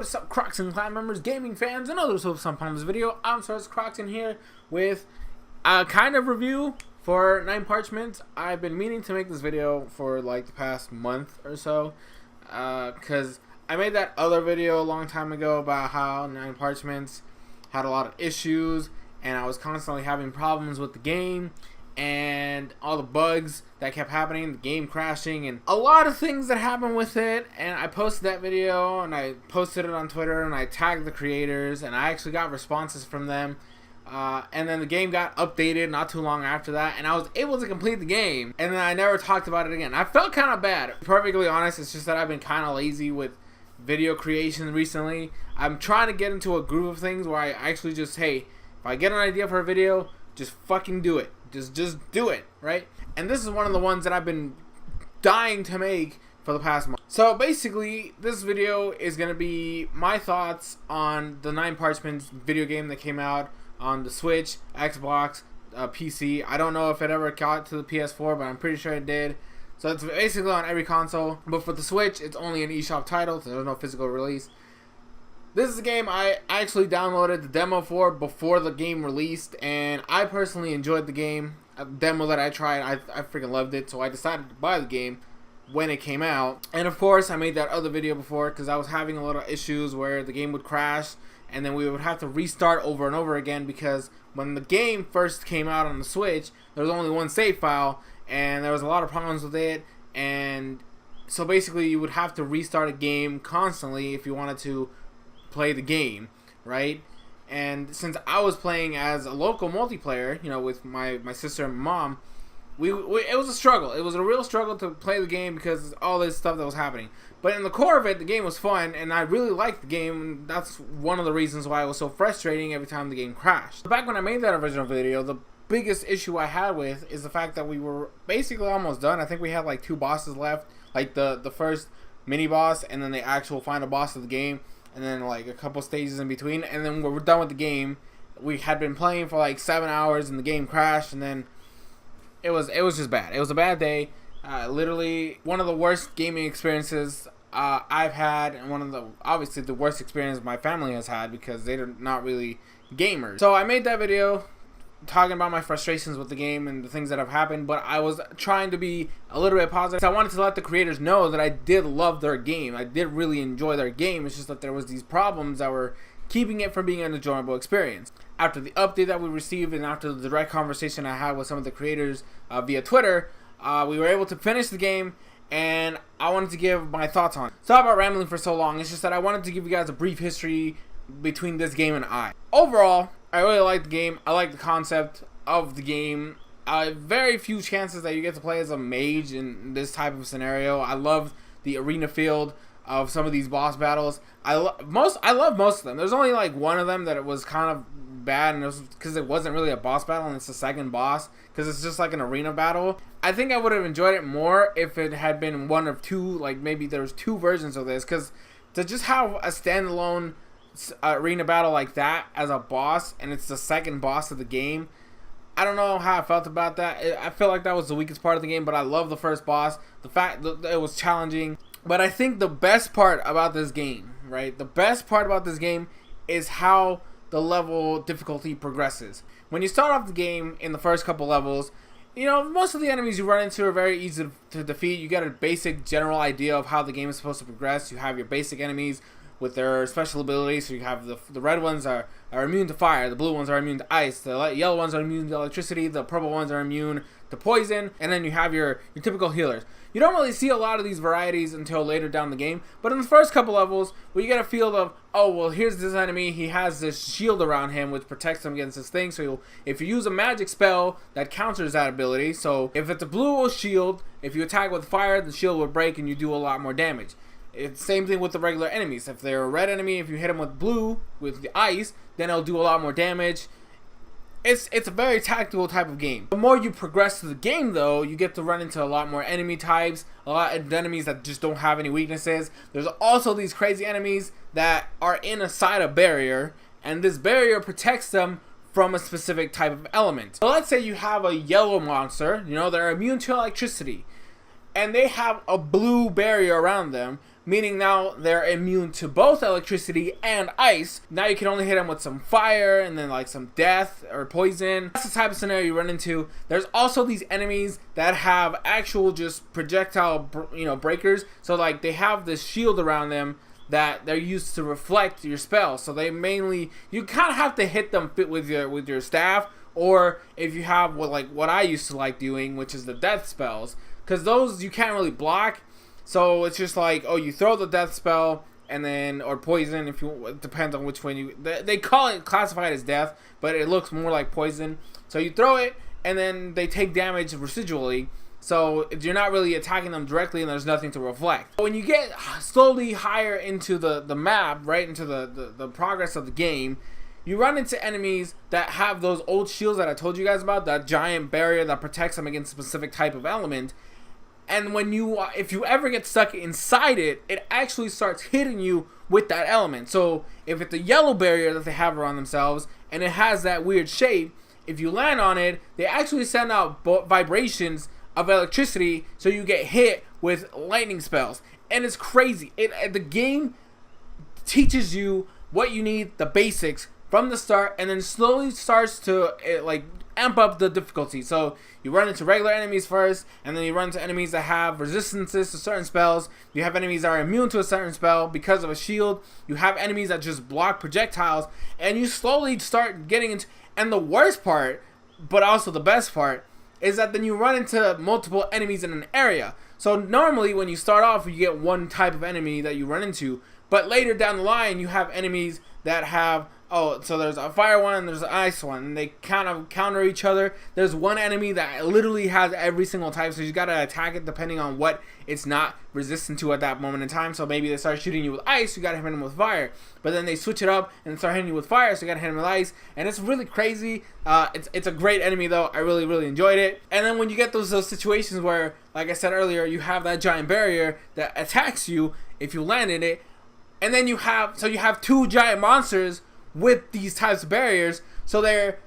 What's up, Crockxen clan members, gaming fans, and others who have some on this video? I'm SoresanCrockxen here with a kind of review for 9 Parchments. I've been meaning to make this video for like the past month or so, because I made that other video a long time ago about how 9 Parchments had a lot of issues, and I was constantly having problems with the game, and all the bugs that kept happening, the game crashing, and a lot of things that happened with it. And I posted that video, and I posted it on Twitter, and I tagged the creators, and I actually got responses from them. And then the game got updated not too long after that, and I was able to complete the game, and then I never talked about it again. I felt kind of bad. Perfectly honest, it's just that I've been kind of lazy with video creation recently. I'm trying to get into a groove of things where I actually just, hey, if I get an idea for a video, just fucking do it. Just do it, right? And this is one of the ones that I've been dying to make for the past month. So basically, this video is going to be my thoughts on the 9 Parchments video game that came out on the Switch, Xbox, PC. I don't know if it ever got to the PS4, but I'm pretty sure it did. So it's basically on every console. But for the Switch, it's only an eShop title, so there's no physical release. This is a game I actually downloaded the demo for before the game released, and I personally enjoyed the game. A demo that I tried, I freaking loved it, so I decided to buy the game when it came out. And of course, I made that other video before because I was having a lot of issues where the game would crash, and then we would have to restart over and over again because when the game first came out on the Switch, there was only one save file, and there was a lot of problems with it, and so basically you would have to restart a game constantly if you wanted to play the game, right? And since I was playing as a local multiplayer, you know, with my sister and mom, it was a struggle. It was a real struggle to play the game because of all this stuff that was happening. But in the core of it, the game was fun, and I really liked the game, and that's one of the reasons why it was so frustrating every time the game crashed. Back when I made that original video, the biggest issue I had with is the fact that we were basically almost done. I think we had like 2 bosses left, like the first mini boss and then the actual final boss of the game, and then like a couple stages in between, and then we're done with the game. We had been playing for like 7 hours, and the game crashed, and then it was just bad. It was a bad day. Literally one of the worst gaming experiences I've had, and one of the obviously the worst experience my family has had because they're not really gamers. So I made that video talking about my frustrations with the game and the things that have happened, but I was trying to be a little bit positive. I wanted to let the creators know that I did love their game. I did really enjoy their game. It's just that there was these problems that were keeping it from being an enjoyable experience. After the update that we received and after the direct conversation I had with some of the creators via Twitter, we were able to finish the game, and I wanted to give my thoughts on it. Sorry about rambling for so long. It's just that I wanted to give you guys a brief history between this game and I. Overall, I really like the game. I like the concept of the game. Very few chances that you get to play as a mage in this type of scenario. I love the arena field of some of these boss battles. I love most of them. There's only like one of them that it was kind of bad, and it was because it wasn't really a boss battle, and it's the second boss because it's just like an arena battle. I think I would have enjoyed it more if it had been one of 2, like maybe there's 2 versions of this, because to just have a standalone arena battle like that as a boss, and it's the second boss of the game, I don't know how I felt about that. I feel like that was the weakest part of the game, but I love the first boss. The fact that it was challenging. But I think the best part about this game, right? The best part about this game is how the level difficulty progresses. When you start off the game in the first couple levels, you know, most of the enemies you run into are very easy to defeat. You get a basic general idea of how the game is supposed to progress. You have your basic enemies with their special abilities. So you have the red ones are immune to fire, the blue ones are immune to ice, the yellow ones are immune to electricity, the purple ones are immune to poison, and then you have your typical healers. You don't really see a lot of these varieties until later down the game, but in the first couple levels, where you get a feel of, oh, well, here's this enemy, he has this shield around him which protects him against this thing, so if you use a magic spell that counters that ability, so if it's a blue shield, if you attack with fire, the shield will break and you do a lot more damage. It's the same thing with the regular enemies. If they're a red enemy, if you hit them with blue, with the ice, then it'll do a lot more damage. It's a very tactical type of game. The more you progress through the game, though, you get to run into a lot more enemy types, a lot of enemies that just don't have any weaknesses. There's also these crazy enemies that are inside a barrier, and this barrier protects them from a specific type of element. So let's say you have a yellow monster, you know, they're immune to electricity, and they have a blue barrier around them, meaning now they're immune to both electricity and ice. Now you can only hit them with some fire and then like some death or poison. That's the type of scenario you run into. There's also these enemies that have actual just projectile, breakers. So like they have this shield around them that they're used to reflect your spell. So they mainly, you kind of have to hit them with your staff, or if you have what I used to like doing, which is the death spells, because those you can't really block. So it's just like, oh, you throw the death spell and then, or poison, if you, it depends on which one they call it, classified as death, but it looks more like poison. So you throw it and then they take damage residually. So you're not really attacking them directly and there's nothing to reflect. When you get slowly higher into the map, right into the progress of the game, you run into enemies that have those old shields that I told you guys about, that giant barrier that protects them against a specific type of element. And when if you ever get stuck inside it, it actually starts hitting you with that element. So if it's a yellow barrier that they have around themselves and it has that weird shape, if you land on it, they actually send out vibrations of electricity, so you get hit with lightning spells. And it's crazy. The game teaches you what you need, the basics from the start, and then slowly starts to amp up the difficulty. So you run into regular enemies first, and then you run into enemies that have resistances to certain spells. You have enemies that are immune to a certain spell because of a shield. You have enemies that just block projectiles, and you slowly start getting into, and the worst part, but also the best part, is that then you run into multiple enemies in an area. So normally when you start off, you get one type of enemy that you run into, but later down the line you have enemies that have, so there's a fire one and there's an ice one, and they kind of counter each other. There's one enemy that literally has every single type, so you gotta attack it depending on what it's not resistant to at that moment in time. So maybe they start shooting you with ice, you gotta hit them with fire, but then they switch it up and start hitting you with fire, so you gotta hit them with ice, and it's really crazy. It's a great enemy though. I really enjoyed it. And then when you get those situations where, like I said earlier, you have that giant barrier that attacks you if you land in it, and then you have two giant monsters with these types of barriers, so they're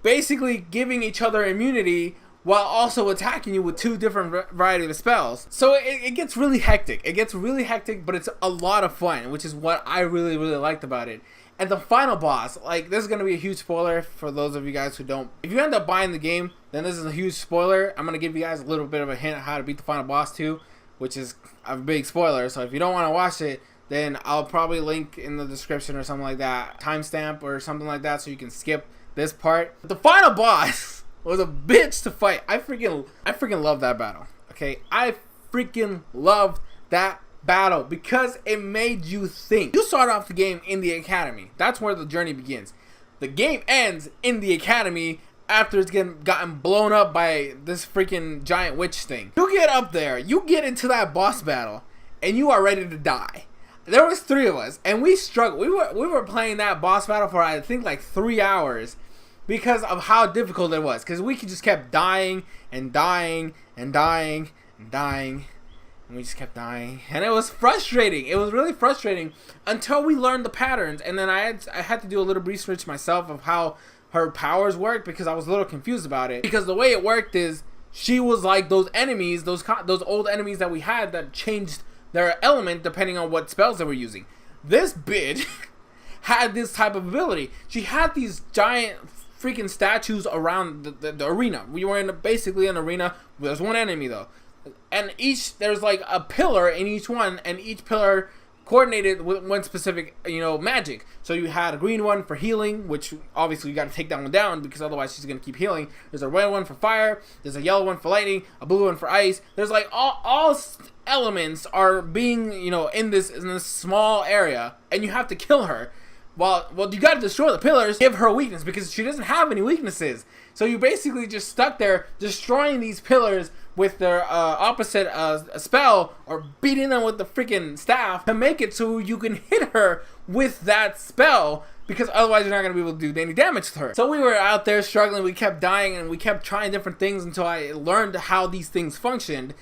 basically giving each other immunity while also attacking you with two different variety of spells. So it gets really hectic. It gets really hectic, but it's a lot of fun, which is what I really liked about it. And the final boss, this is going to be a huge spoiler for those of you guys who don't. If you end up buying the game, then this is a huge spoiler. I'm going to give you guys a little bit of a hint on how to beat the final boss too, which is a big spoiler. So if you don't want to watch it, then I'll probably link in the description or something like that, timestamp or something like that, so you can skip this part. The final boss was a bitch to fight. I freaking love that battle. Okay, I freaking loved that battle because it made you think. You start off the game in the academy. That's where the journey begins. The game ends in the academy after it's gotten blown up by this freaking giant witch thing. You get up there, you get into that boss battle, and you are ready to die. There was 3 of us, and we struggled. We were playing that boss battle for I think 3 hours because of how difficult it was. Because we just kept dying and dying and dying and dying, and we just kept dying, and it was frustrating. It was really frustrating until we learned the patterns, and then I had to do a little research myself of how her powers worked because I was a little confused about it. Because the way it worked is she was like those enemies, those old enemies that we had that changed their element depending on what spells they were using. This bitch had this type of ability. She had these giant freaking statues around the arena. We were basically an arena. There's one enemy though, and there's a pillar in each one, and each pillar coordinated with one specific magic. So you had a green one for healing, which obviously you got to take that one down because otherwise she's gonna keep healing. There's a red one for fire, there's a yellow one for lightning, a blue one for ice. There's all elements are being in this small area, and you have to kill her. Well, you got to destroy the pillars, give her a weakness because she doesn't have any weaknesses. So you basically just stuck there destroying these pillars with their opposite spell, or beating them with the freaking staff to make it so you can hit her with that spell, because otherwise you're not going to be able to do any damage to her. So we were out there struggling, we kept dying, and we kept trying different things until I learned how these things functioned.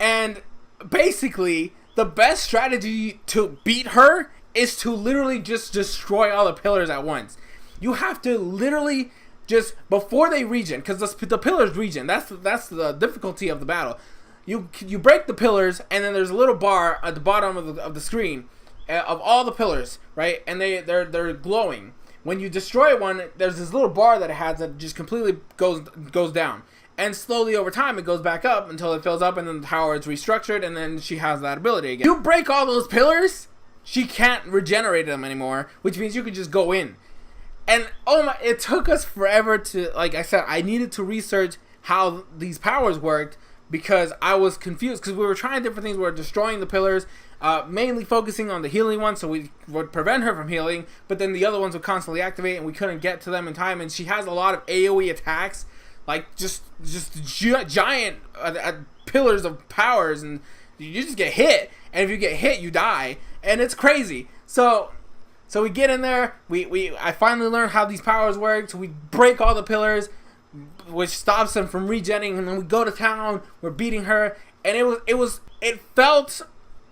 And basically, the best strategy to beat her is to literally just destroy all the pillars at once. You have to literally just, before they regen, because the pillars regen, that's the difficulty of the battle. you break the pillars, and then there's a little bar at the bottom of the screen of all the pillars, right? And they're glowing. When you destroy one, there's this little bar that it has that just completely goes down. And slowly over time, it goes back up until it fills up, and then the tower is restructured, and then she has that ability again. You break all those pillars, she can't regenerate them anymore, which means you can just go in. And oh my, it took us forever to, like I said, I needed to research how these powers worked because I was confused, because we were trying different things. We were destroying the pillars, mainly focusing on the healing one, so we would prevent her from healing, but then the other ones would constantly activate, and we couldn't get to them in time. And she has a lot of AoE attacks, like just giant pillars of powers, and you just get hit, and if you get hit, you die, and it's crazy. So we get in there, I finally learned how these powers work, so we break all the pillars, which stops them from regenning, and then we go to town, we're beating her, and it felt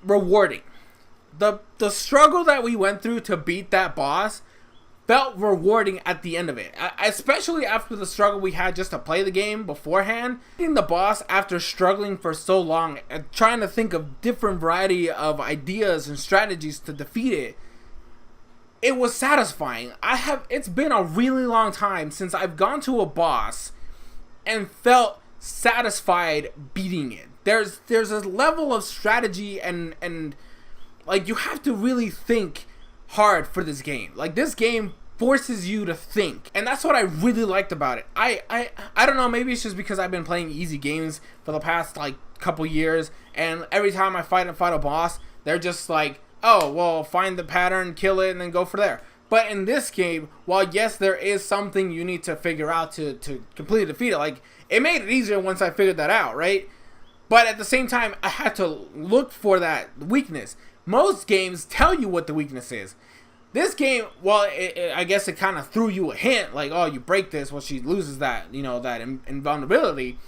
rewarding. The struggle that we went through to beat that boss felt rewarding at the end of it, especially after the struggle we had just to play the game beforehand. Beating the boss after struggling for so long and trying to think of different variety of ideas and strategies to defeat it, it was satisfying. It's been a really long time since I've gone to a boss and felt satisfied beating it. There's a level of strategy and like, you have to really think hard for this game. Like, this game forces you to think, and that's what I really liked about it. I don't know, maybe it's just because I've been playing easy games for the past like couple years, and every time I fight a boss, they're just like, oh well, find the pattern, kill it, and then go for there. But in this game, while yes, there is something you need to figure out to completely defeat it, like, it made it easier once I figured that out, right? But at the same time, I had to look for that weakness. Most games tell you what the weakness is. This game, well, I guess it kind of threw you a hint, like, oh, you break this, well, she loses that, that invulnerability.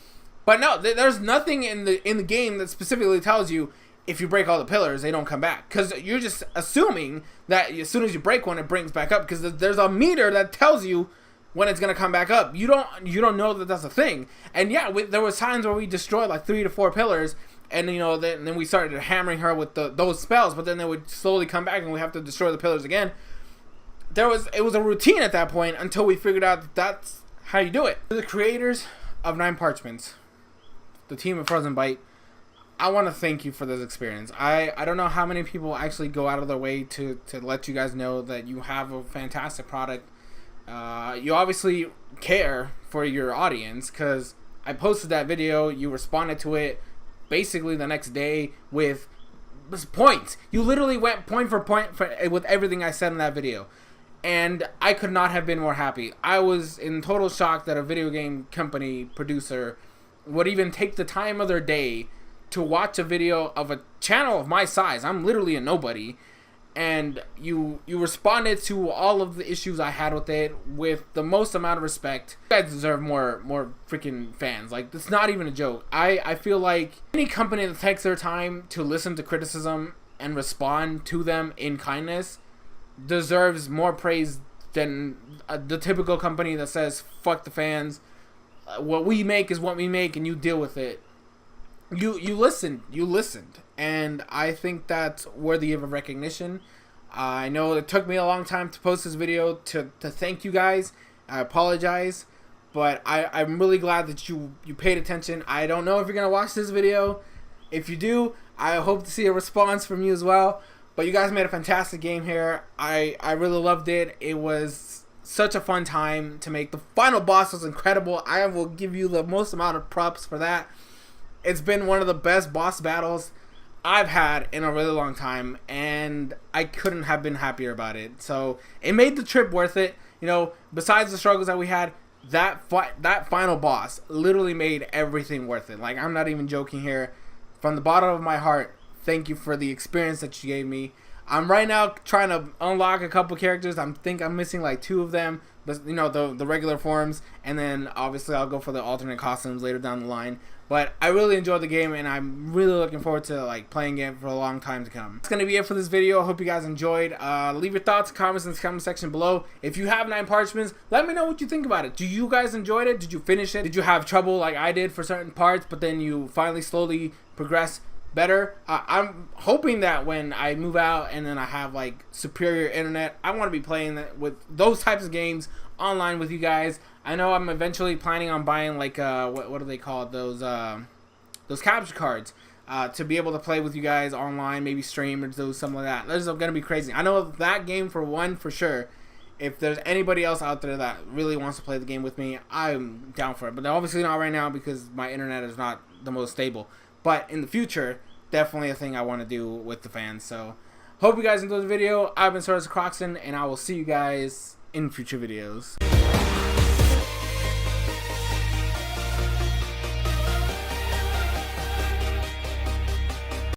But no, there's nothing in the game that specifically tells you if you break all the pillars, they don't come back. Because you're just assuming that as soon as you break one, it brings back up. Because there's a meter that tells you when it's going to come back up. You don't know that that's a thing. And yeah, there was times where we destroyed like 3 to 4 pillars, and then we started hammering her with those spells, but then they would slowly come back and we have to destroy the pillars again. It was a routine at that point until we figured out that that's how you do it. To the creators of 9 Parchments, the team of Frozen Bite, I want to thank you for this experience. I don't know how many people actually go out of their way to let you guys know that you have a fantastic product. You obviously care for your audience, because I posted that video, you responded to it basically the next day with points. You literally went point for point with everything I said in that video, and I could not have been more happy. I was in total shock that a video game company producer would even take the time of their day to watch a video of a channel of my size. I'm literally a nobody, and you responded to all of the issues I had with it with the most amount of respect. You guys deserve more freaking fans. Like, it's not even a joke. I feel like any company that takes their time to listen to criticism and respond to them in kindness deserves more praise than the typical company that says, fuck the fans, what we make is what we make, and you deal with it. You listened, and I think that's worthy of a recognition. I know it took me a long time to post this video to thank you guys. I apologize, but I'm really glad that you paid attention. I don't know if you're gonna watch this video. If you do, I hope to see a response from you as well. But you guys made a fantastic game here. I really loved it. It was such a fun time to make. The final boss was incredible. I will give you the most amount of props for that. It's been one of the best boss battles I've had in a really long time, and I couldn't have been happier about it. So it made the trip worth it. Besides the struggles that we had, that final boss literally made everything worth it. Like, I'm not even joking here. From the bottom of my heart, thank you for the experience that you gave me. I'm right now trying to unlock a couple characters. I'm missing like 2 of them, but you know, the regular forms, and then obviously I'll go for the alternate costumes later down the line. But I really enjoyed the game, and I'm really looking forward to like playing it for a long time to come. That's gonna be it for this video. I hope you guys enjoyed. Leave your thoughts and comments in the comment section below. If you have 9 Parchments, let me know what you think about it. Do you guys enjoyed it? Did you finish it? Did you have trouble like I did for certain parts, but then you finally slowly progress better? I'm hoping that when I move out and then I have like superior internet, I want to be playing that with those types of games online with you guys. I know I'm eventually planning on buying like what do they call it, those capture cards to be able to play with you guys online, maybe stream or do something like that. This is gonna be crazy. I know that game for one for sure. If there's anybody else out there that really wants to play the game with me, I'm down for it. But obviously not right now because my internet is not the most stable. But in the future, definitely a thing I want to do with the fans. So hope you guys enjoyed the video. I've been SoresanCrockxen, and I will see you guys in future videos.